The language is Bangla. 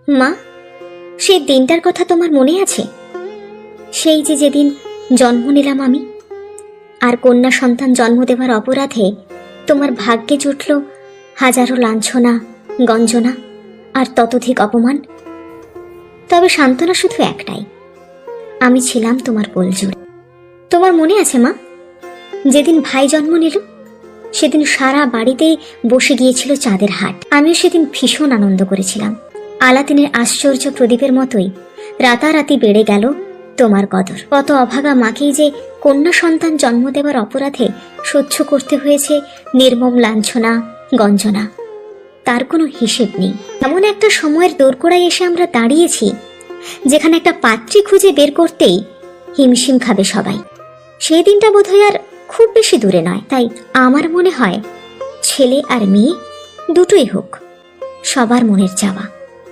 মা, সেই দিনটার কথা তোমার মনে আছে? সেই যে যেদিন জন্ম নিলাম আমি, আর কন্যা সন্তান জন্ম দেওয়ার অপরাধে তোমার ভাগ্যে জুটল হাজারো লাঞ্ছনা, গঞ্জনা আর ততোধিক অপমান। তবে সান্ত্বনা শুধু একটাই, আমি ছিলাম তোমার কোলজোড়ে। তোমার মনে আছে মা, যেদিন ভাই জন্ম নিল সেদিন সারা বাড়িতে বসে গিয়েছিল চাঁদের হাট। আমিও সেদিন ভীষণ আনন্দ করেছিলাম। আলাদিনের আশ্চর্য প্রদীপের মতোই রাতারাতি বেড়ে গেল তোমার কদর। কত অভাগা মাকেই যে কন্যা সন্তান জন্ম দেওয়ার অপরাধে সহ্য করতে হয়েছে নির্মম লাঞ্ছনা, গঞ্জনা, তার কোনো হিসেব নেই। এমন একটা সময়ের দোরগোড়ায় এসে আমরা দাঁড়িয়েছি যেখানে একটা পাত্রী খুঁজে বের করতেই হিমশিম খাবে সবাই। সেই দিনটা বোধহয় আর খুব বেশি দূরে নয়। তাই আমার মনে হয় ছেলে আর মেয়ে দুটোই হোক সবার মনের চাওয়া।